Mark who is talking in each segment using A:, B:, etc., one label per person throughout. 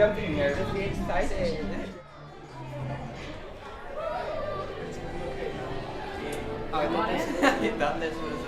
A: jumping here. Just be excited. I thought this was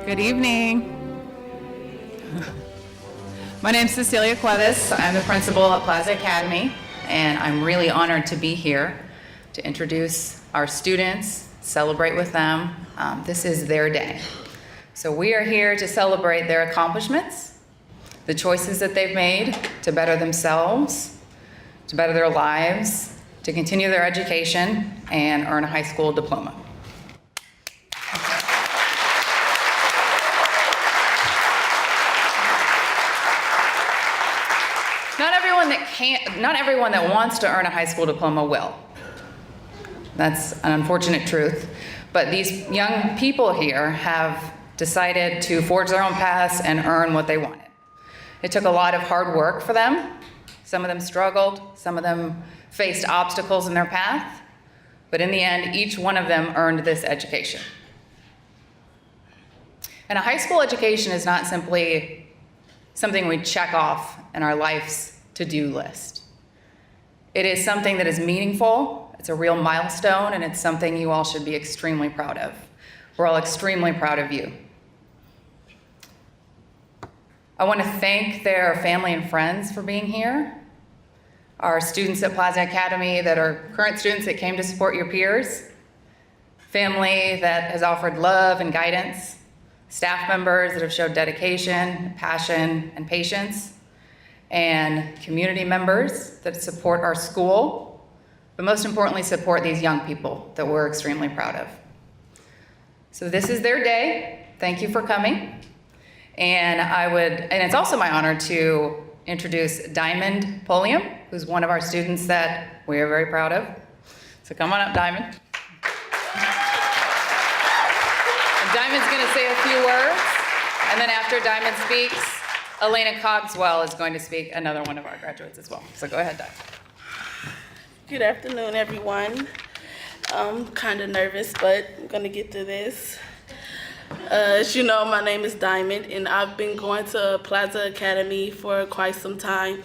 B: Good evening. My name is Cecilia Cuevas. I'm the principal at Plaza Academy, and I'm really honored to be here to introduce our students, celebrate with them. This is their day. So we are here to celebrate their accomplishments, the choices that they've made to better themselves, to better their lives, to continue their education, and earn a high school diploma. Not everyone that wants to earn a high school diploma will. That's an unfortunate truth. But these young people here have decided to forge their own paths and earn what they wanted. It took a lot of hard work for them. Some of them struggled, some of them faced obstacles in their path, but in the end, each one of them earned this education. And a high school education is not simply something we check off in our life's to-do list. It is something that is meaningful, it's a real milestone, and it's something you all should be extremely proud of. We're all extremely proud of you. I want to thank their family and friends for being here, our students at Plaza Academy that are current students that came to support your peers, family that has offered love and guidance, staff members that have showed dedication, passion, and patience, and community members that support our school, but most importantly, support these young people that we're extremely proud of. So this is their day. Thank you for coming. And it's also my honor to introduce Diamond Polium, who's one of our students that we are very proud of. So come on up, Diamond. And Diamond's gonna say a few words, and then after Diamond speaks, Elena Cogswell is going to speak, another one of our graduates as well. So go ahead, Diamond.
C: Good afternoon, everyone. I'm kind of nervous, but I'm gonna get through this. As you know, my name is Diamond, and I've been going to Plaza Academy for quite some time.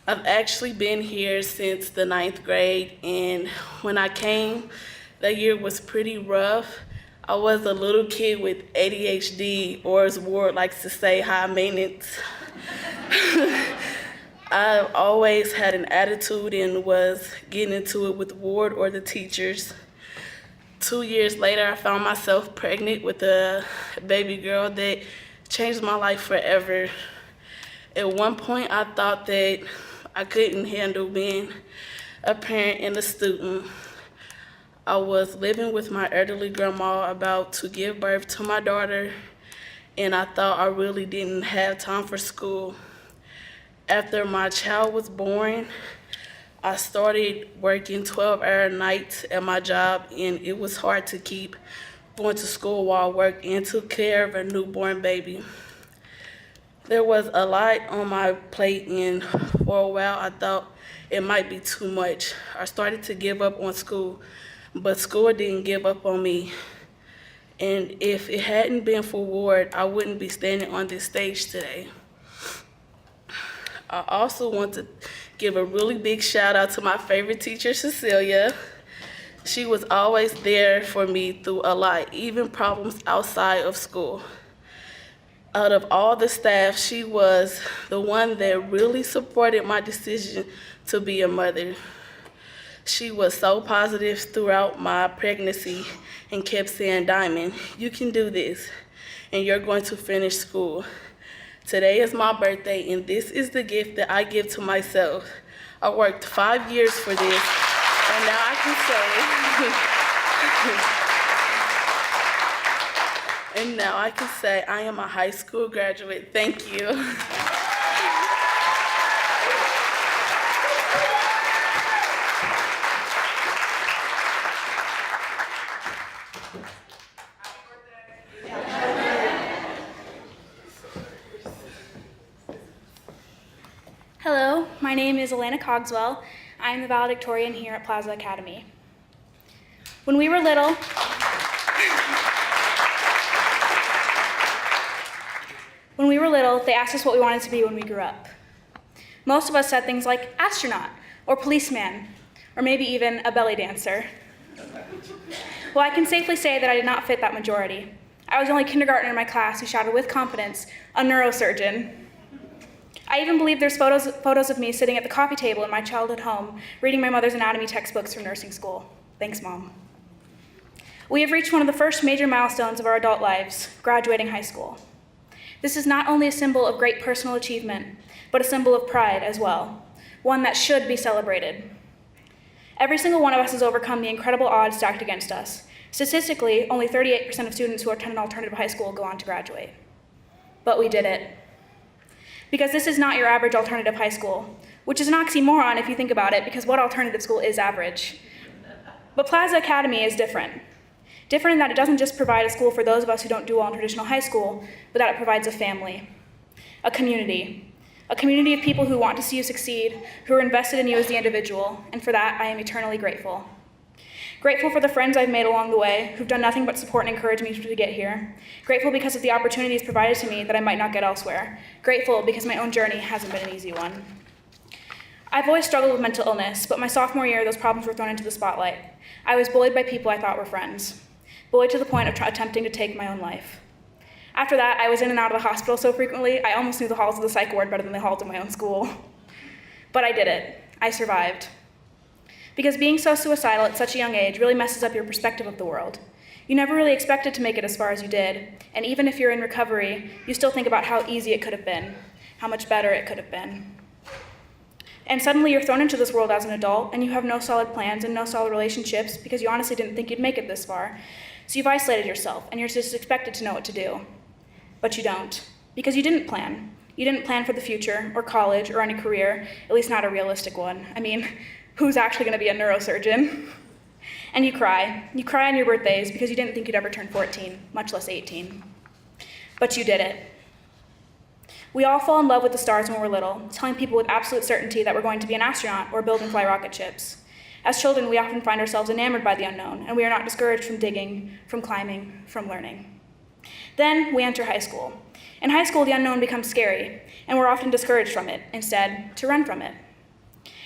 C: I've actually been here since the 9th grade, and when I came, that year was pretty rough. I was a little kid with ADHD, or as Ward likes to say, high maintenance. I always had an attitude and was getting into it with Ward or the teachers. 2 years later, I found myself pregnant with a baby girl that changed my life forever. At one point, I thought that I couldn't handle being a parent and a student. I was living with my elderly grandma about to give birth to my daughter, and I thought I really didn't have time for school. After my child was born, I started working 12-hour nights at my job, and it was hard to keep going to school while I worked and took care of a newborn baby. There was a lot on my plate, and for a while I thought it might be too much. I started to give up on school, but school didn't give up on me. And if it hadn't been for Ward, I wouldn't be standing on this stage today. I also want to give a really big shout out to my favorite teacher, Cecilia. She was always there for me through a lot, even problems outside of school. Out of all the staff, she was the one that really supported my decision to be a mother. She was so positive throughout my pregnancy and kept saying, "Diamond, you can do this, and you're going to finish school." Today is my birthday, and this is the gift that I give to myself. I worked 5 years for this, and now I can say, and now I can say I am a high school graduate. Thank you.
D: Hello, my name is Alana Cogswell. I'm the valedictorian here at Plaza Academy. When we were little, they asked us what we wanted to be when we grew up. Most of us said things like astronaut, or policeman, or maybe even a belly dancer. Well, I can safely say that I did not fit that majority. I was the only kindergartner in my class who shouted with confidence, a neurosurgeon. I even believe there's photos of me sitting at the coffee table in my childhood home, reading my mother's anatomy textbooks from nursing school. Thanks, Mom. We have reached one of the first major milestones of our adult lives, graduating high school. This is not only a symbol of great personal achievement, but a symbol of pride as well, one that should be celebrated. Every single one of us has overcome the incredible odds stacked against us. Statistically, only 38% of students who attend an alternative high school go on to graduate. But we did it. Because this is not your average alternative high school, which is an oxymoron if you think about it, because what alternative school is average? But Plaza Academy is different. Different in that it doesn't just provide a school for those of us who don't do well in traditional high school, but that it provides a family, a community of people who want to see you succeed, who are invested in you as the individual, and for that I am eternally grateful. Grateful for the friends I've made along the way, who've done nothing but support and encourage me to get here. Grateful because of the opportunities provided to me that I might not get elsewhere. Grateful because my own journey hasn't been an easy one. I've always struggled with mental illness, but my sophomore year, those problems were thrown into the spotlight. I was bullied by people I thought were friends. Bullied to the point of attempting to take my own life. After that, I was in and out of the hospital so frequently, I almost knew the halls of the psych ward better than the halls of my own school. But I did it. I survived. Because being so suicidal at such a young age really messes up your perspective of the world. You never really expected to make it as far as you did, and even if you're in recovery, you still think about how easy it could have been, how much better it could have been. And suddenly you're thrown into this world as an adult, and you have no solid plans and no solid relationships because you honestly didn't think you'd make it this far. So you've isolated yourself, and you're just expected to know what to do. But you don't, because you didn't plan. You didn't plan for the future, or college, or any career, at least not a realistic one. I mean, who's actually going to be a neurosurgeon? And you cry. You cry on your birthdays because you didn't think you'd ever turn 14, much less 18. But you did it. We all fall in love with the stars when we're little, telling people with absolute certainty that we're going to be an astronaut or build and fly rocket ships. As children, we often find ourselves enamored by the unknown, and we are not discouraged from digging, from climbing, from learning. Then we enter high school. In high school, the unknown becomes scary, and we're often discouraged from it, instead, to run from it.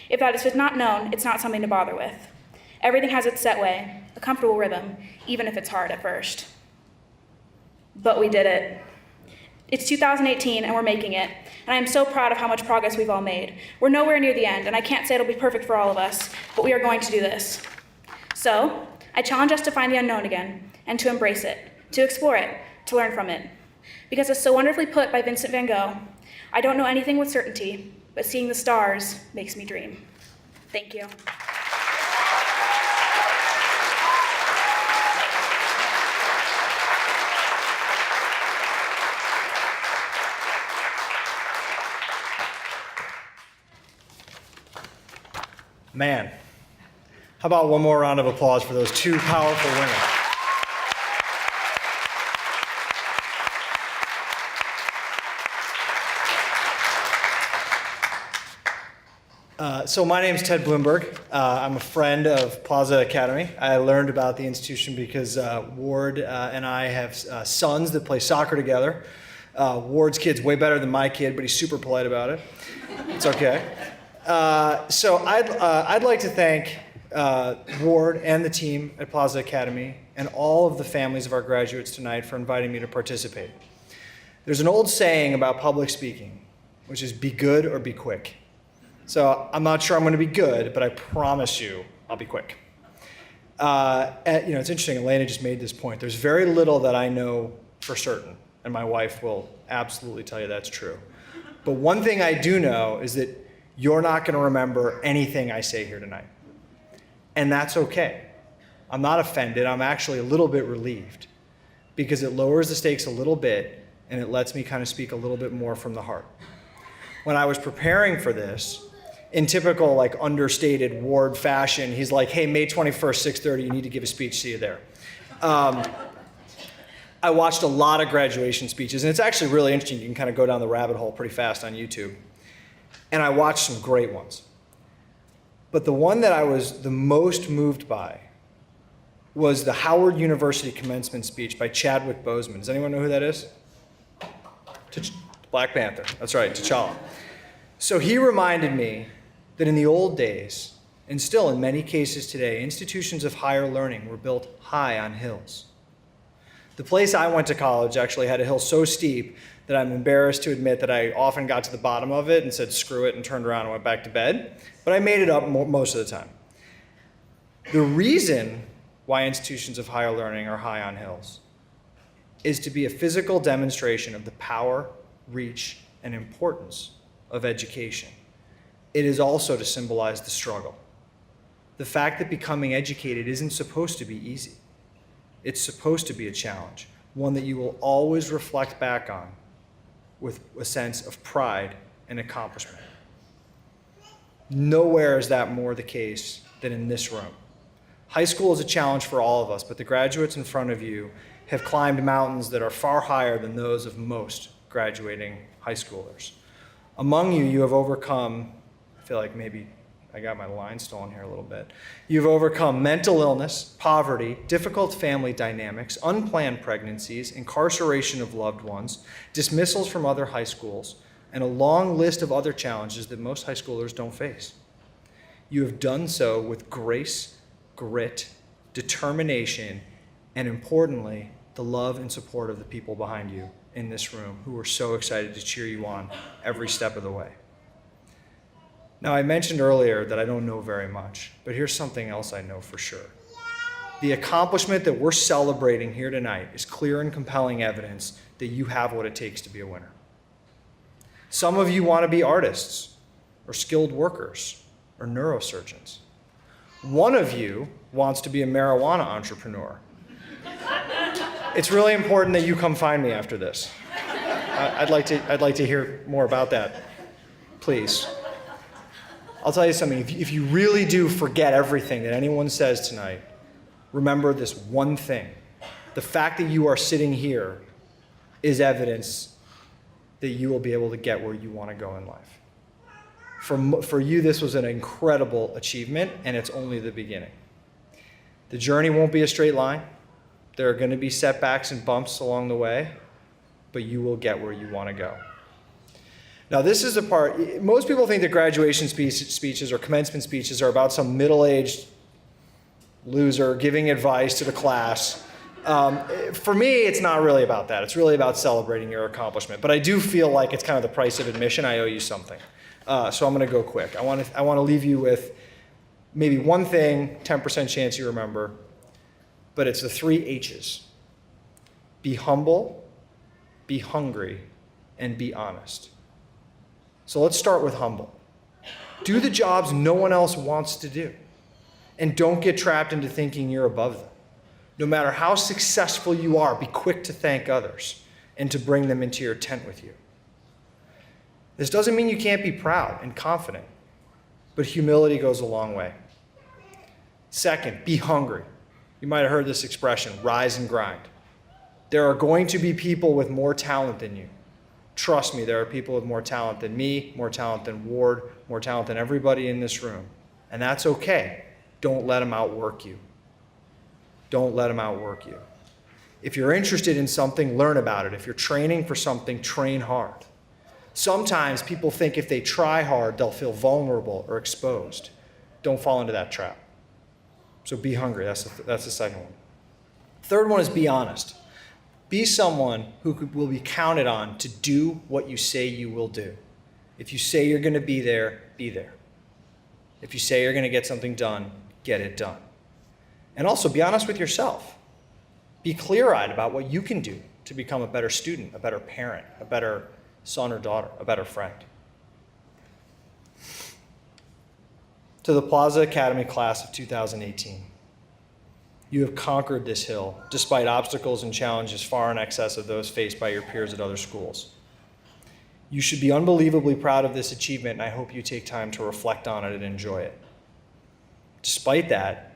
D: If that is not known, it's not something to bother with. Everything has its set way, a comfortable rhythm, even if it's hard at first. But we did it. It's 2018 and we're making it, and I am so proud of how much progress we've all made. We're nowhere near the end, and I can't say it'll be perfect for all of us, but we are going to do this. So, I challenge us to find the unknown again, and to embrace it, to explore it, to learn from it. Because as so wonderfully put by Vincent van Gogh, I don't know anything with certainty, but seeing the stars makes me dream. Thank you.
E: Man, how about one more round of applause for those two powerful women? So my name is Ted Bloomberg. I'm a friend of Plaza Academy. I learned about the institution because Ward and I have sons that play soccer together. Ward's kid's way better than my kid, but he's super polite about it. It's okay. So I'd like to thank Ward and the team at Plaza Academy and all of the families of our graduates tonight for inviting me to participate. There's an old saying about public speaking, which is be good or be quick. So I'm not sure I'm going to be good, but I promise you I'll be quick. It's interesting, Elena just made this point. There's very little that I know for certain and my wife will absolutely tell you that's true. But one thing I do know is that you're not going to remember anything I say here tonight. And that's okay. I'm not offended. I'm actually a little bit relieved because it lowers the stakes a little bit and it lets me kind of speak a little bit more from the heart. When I was preparing for this, in typical like understated Ward fashion, he's like, hey, May 21st, 6:30, you need to give a speech, see you there. I watched a lot of graduation speeches, and it's actually really interesting. You can kind of go down the rabbit hole pretty fast on YouTube. And I watched some great ones. But the one that I was the most moved by was the Howard University commencement speech by Chadwick Boseman. Does anyone know who that is? Black Panther. That's right, T'Challa. So he reminded me that in the old days, and still in many cases today, institutions of higher learning were built high on hills. The place I went to college actually had a hill so steep that I'm embarrassed to admit that I often got to the bottom of it and said screw it and turned around and went back to bed. But I made it up most of the time. The reason why institutions of higher learning are high on hills is to be a physical demonstration of the power, reach, and importance of education. It is also to symbolize the struggle. The fact that becoming educated isn't supposed to be easy. It's supposed to be a challenge, one that you will always reflect back on with a sense of pride and accomplishment. Nowhere is that more the case than in this room. High school is a challenge for all of us, but the graduates in front of you have climbed mountains that are far higher than those of most graduating high schoolers. Among you, you have overcome, I feel like maybe I got my line stolen here a little bit. You've overcome mental illness, poverty, difficult family dynamics, unplanned pregnancies, incarceration of loved ones, dismissals from other high schools, and a long list of other challenges that most high schoolers don't face. You have done so with grace, grit, determination, and importantly, the love and support of the people behind you in this room who are so excited to cheer you on every step of the way. Now, I mentioned earlier that I don't know very much, but here's something else I know for sure. The accomplishment that we're celebrating here tonight is clear and compelling evidence that you have what it takes to be a winner. Some of you want to be artists, or skilled workers, or neurosurgeons. One of you wants to be a marijuana entrepreneur. It's really important that you come find me after this. I'd like to hear more about that, please. I'll tell you something, if you really do forget everything that anyone says tonight, remember this one thing. The fact that you are sitting here is evidence that you will be able to get where you want to go in life. For you, this was an incredible achievement, and it's only the beginning. The journey won't be a straight line. There are going to be setbacks and bumps along the way, but you will get where you want to go. Now, this is the part, most people think that graduation speeches or commencement speeches are about some middle-aged loser giving advice to the class. For me, it's not really about that. It's really about celebrating your accomplishment. But I do feel like it's kind of the price of admission. I owe you something. So I'm going to go quick. I want to leave you with maybe one thing, 10% chance you remember, but it's the 3 H's. Be humble, be hungry, and be honest. So let's start with humble. Do the jobs no one else wants to do. And don't get trapped into thinking you're above them. No matter how successful you are, be quick to thank others and to bring them into your tent with you. This doesn't mean you can't be proud and confident, but humility goes a long way. Second, be hungry. You might have heard this expression, rise and grind. There are going to be people with more talent than you. Trust me, there are people with more talent than me, more talent than Ward, more talent than everybody in this room. And that's okay. Don't let them outwork you. Don't let them outwork you. If you're interested in something, learn about it. If you're training for something, train hard. Sometimes people think if they try hard, they'll feel vulnerable or exposed. Don't fall into that trap. So be hungry. That's the second one. Third one is be honest. Be someone who will be counted on to do what you say you will do. If you say you're going to be there, be there. If you say you're going to get something done, get it done. And also be honest with yourself. Be clear-eyed about what you can do. to become a better student, a better parent, a better son or daughter, a better friend. To the Plaza Academy class of 2018, you have conquered this hill despite obstacles and challenges far in excess of those faced by your peers at other schools. You should be unbelievably proud of this achievement, and I hope you take time to reflect on it and enjoy it. Despite that,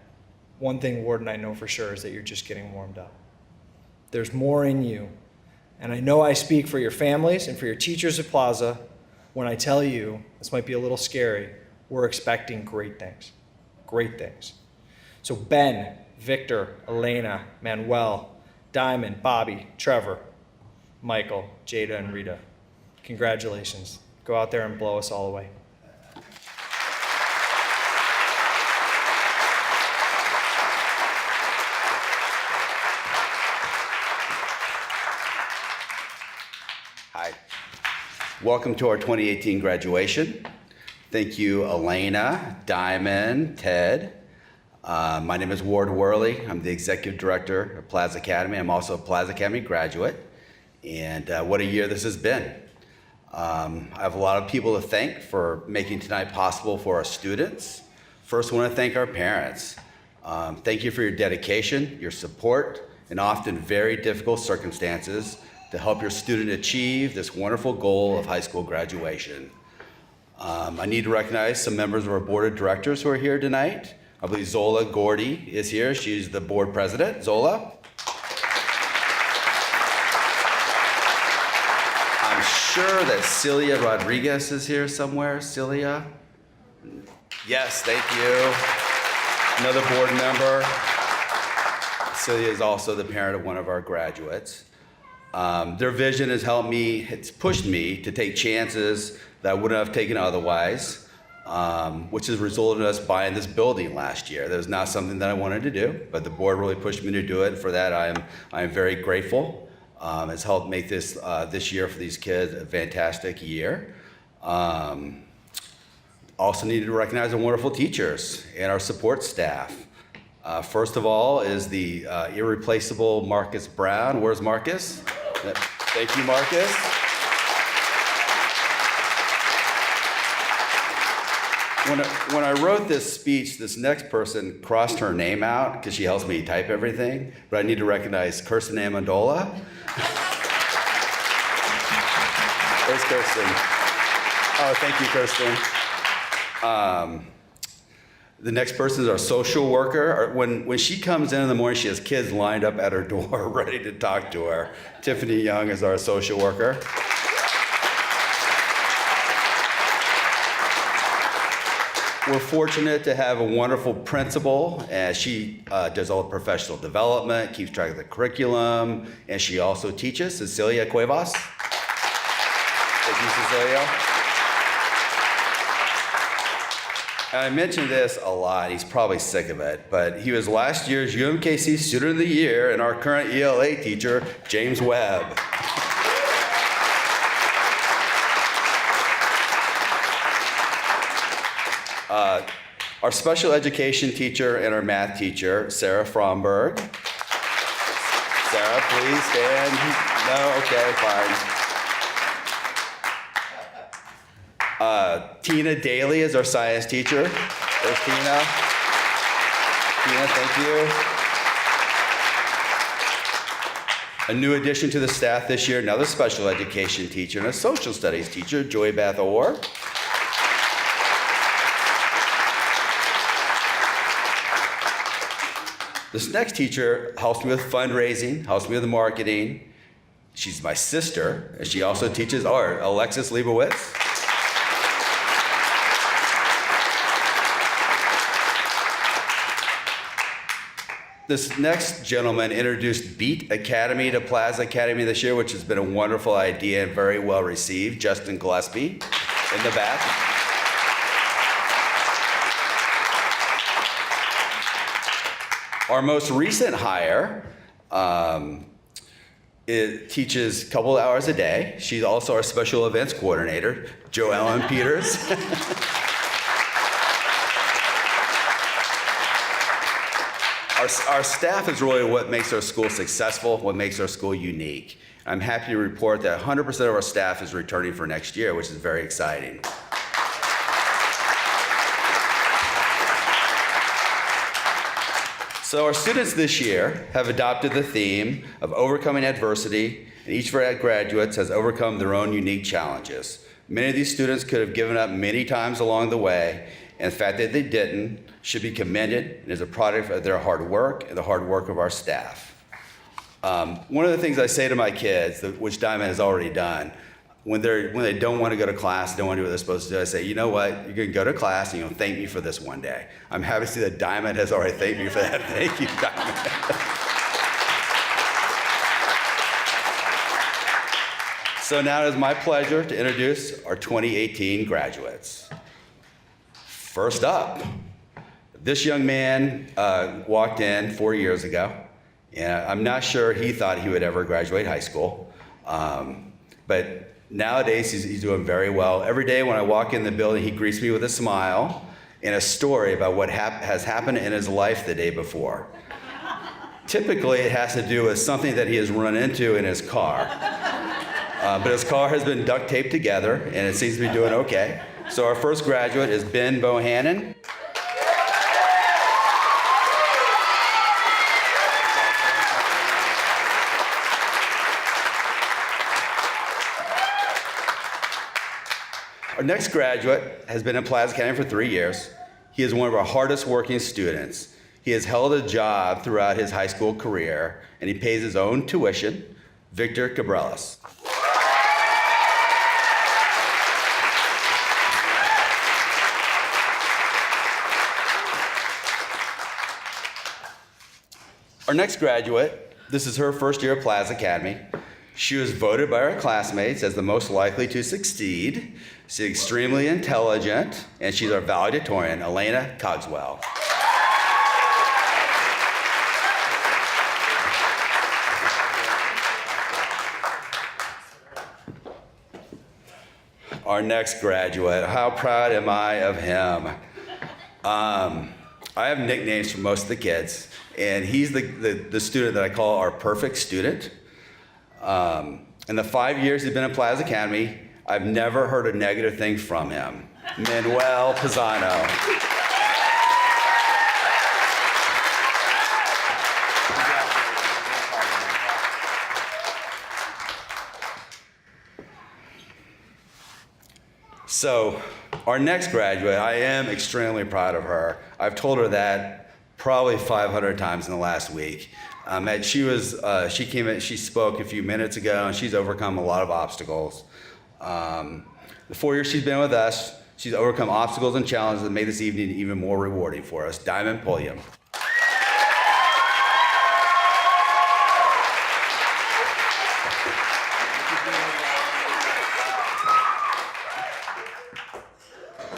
E: one thing Ward and I know for sure is that you're just getting warmed up. There's more in you, and I know I speak for your families and for your teachers at Plaza when I tell you, this might be a little scary, we're expecting great things. Great things. So Ben, Victor, Elena, Manuel, Diamond, Bobby, Trevor, Michael, Jada, and Rita, congratulations. Go out there and blow us all away.
F: Hi. Welcome to our 2018 graduation. Thank you, Elena, Diamond, Ted. My name is Ward Worley. I'm the Executive Director of Plaza Academy. I'm also a Plaza Academy graduate. And what a year this has been. I have a lot of people to thank for making tonight possible for our students. First, I want to thank our parents. Thank you for your dedication, your support, and often very difficult circumstances to help your student achieve this wonderful goal of high school graduation. I need to recognize some members of our board of directors who are here tonight. I believe Zola Gordy is here. She's the board president. Zola. I'm sure that Celia Rodriguez is here somewhere. Celia? Yes, thank you. Another board member. Celia is also the parent of one of our graduates. Their vision has helped me, it's pushed me to take chances that I wouldn't have taken otherwise, which has resulted in us buying this building last year. That was not something that I wanted to do, but the board really pushed me to do it. For that, I am very grateful. It's helped make this year for these kids a fantastic year. Also needed to recognize our wonderful teachers and our support staff. First of all is the irreplaceable Marcus Brown. Where's Marcus? Thank you, Marcus. When I wrote this speech, this next person crossed her name out because she helps me type everything, but I need to recognize Kirsten Amendola. There's Kirsten. Oh, thank you, Kirsten. The next person is our social worker. When she comes in the morning, she has kids lined up at her door ready to talk to her. Tiffany Young is our social worker. We're fortunate to have a wonderful principal, and she does all the professional development, keeps track of the curriculum, and she also teaches, Cecilia Cuevas. Thank you, Cecilia. And I mention this a lot, he's probably sick of it, but he was last year's UMKC Student of the Year and our current ELA teacher, James Webb. Our special education teacher and our math teacher, Sarah Fromberg. Sarah, please stand. No, okay, fine. Tina Daly is our science teacher. There's Tina. Tina, thank you. A new addition to the staff this year, another special education teacher and a social studies teacher, Joy Beth Orr. This next teacher helps me with fundraising, helps me with marketing. She's my sister, and she also teaches art, Alexis Leibowitz. This next gentleman introduced Beat Academy to Plaza Academy this year, which has been a wonderful idea and very well received. Justin Gillespie in the back. Our most recent hire teaches a couple of hours a day. She's also our special events coordinator, Joellen Peters. Our our staff is really what makes our school successful, what makes our school unique. I'm happy to report that 100% of our staff is returning for next year, which is very exciting. So our students this year have adopted the theme of overcoming adversity, and each of our graduates has overcome their own unique challenges. Many of these students could have given up many times along the way, and the fact that they didn't should be commended and is a product of their hard work and the hard work of our staff. One of the things I say to my kids, which Diamond has already done, when they don't want to go to class, don't want to do what they're supposed to do, I say, you know what, you're going to go to class and you'll thank me for this one day. I'm happy to see that Diamond has already thanked me for that. Thank you, Diamond. So now it is my pleasure to introduce our 2018 graduates. First up, this young man walked in 4 years ago. And I'm not sure he thought he would ever graduate high school. But nowadays, he's doing very well. Every day when I walk in the building, he greets me with a smile and a story about what has happened in his life the day before. Typically, it has to do with something that he has run into in his car. But his car has been duct taped together, and it seems to be doing okay. So our first graduate is Ben Bohannon. Our next graduate has been in Plaza County for 3 years. He is one of our hardest working students. He has held a job throughout his high school career, and he pays his own tuition. Victor Cabrelas. Our next graduate, this is her first year at Plaza Academy. She was voted by her classmates as the most likely to succeed. She's extremely intelligent, and she's our valedictorian, Elena Cogswell. Our next graduate, how proud am I of him? I have nicknames for most of the kids, and he's the student that I call our perfect student. In the 5 years he's been at Plaza Academy, I've never heard a negative thing from him. Manuel Pisano. So, our next graduate, I am extremely proud of her. I've told her that probably 500 times in the last week. She spoke a few minutes ago, and she's overcome a lot of obstacles. The 4 years she's been with us, she's overcome obstacles and challenges that made this evening even more rewarding for us. Diamond Pulliam.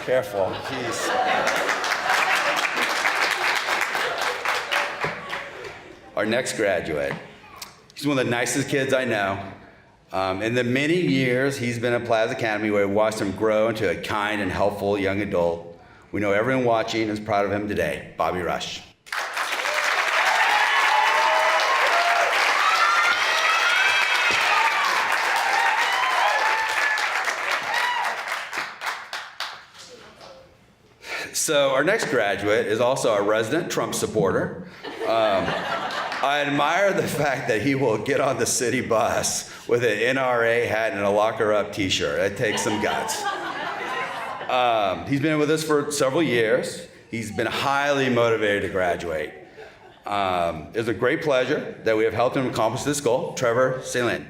F: Careful, jeez. Our next graduate. He's one of the nicest kids I know. In the many years he's been at Plaza Academy, where we watched him grow into a kind and helpful young adult, we know everyone watching is proud of him today. Bobby Rush. So our next graduate is also a resident Trump supporter. I admire the fact that he will get on the city bus with an NRA hat and a Lock Her Up t-shirt. It takes some guts. He's been with us for several years. He's been highly motivated to graduate. It's a great pleasure that we have helped him accomplish this goal. Trevor Salin.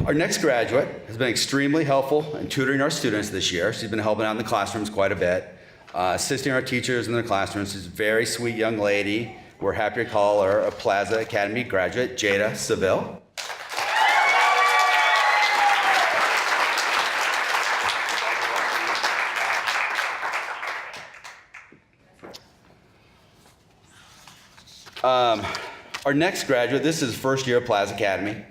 F: Our next graduate has been extremely helpful in tutoring our students this year. She's been helping out in the classrooms quite a bit, assisting our teachers in their classrooms. She's a very sweet young lady. We're happy to call her a Plaza Academy graduate, Jada Seville. Our next graduate, this is first year at Plaza Academy.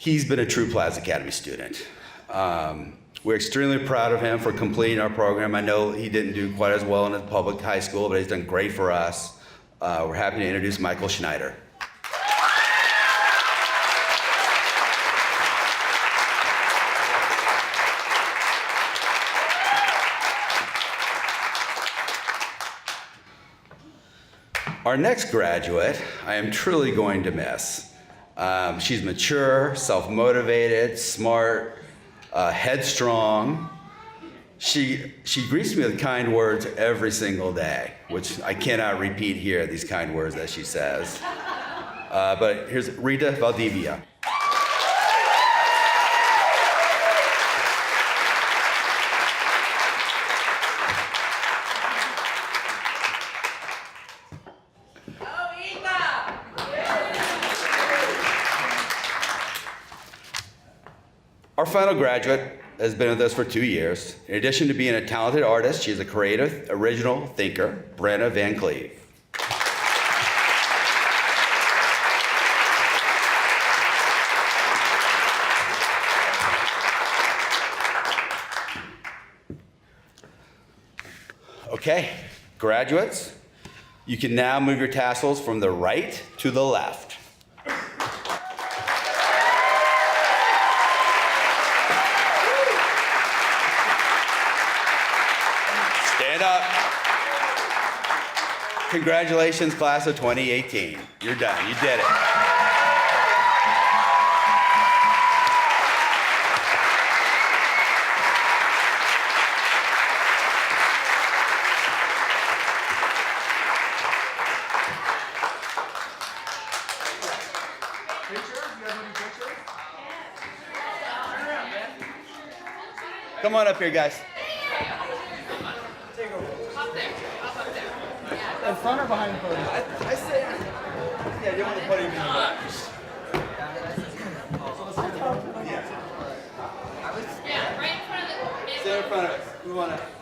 F: He's been a true Plaza Academy student. We're extremely proud of him for completing our program. I know he didn't do quite as well in the public high school, but he's done great for us. We're happy to introduce Michael Schneider. Our next graduate, I am truly going to miss. She's mature, self-motivated, smart, headstrong. She greets me with kind words every single day, which I cannot repeat here, these kind words that she says. But here's Rita Valdivia. Our final graduate has been with us for 2 years. In addition to being a talented artist, she is a creative, original thinker, Brenna Van Cleve. Okay, graduates, you can now move your tassels from the right to the left. Stand up. Congratulations, class of 2018. You're done. You did it. Come on up here, guys.
E: In front or behind the podium?
F: I say, yeah, you want the podium in the back.
G: Yeah, right in front of the.
F: Stay in front of us. We want to.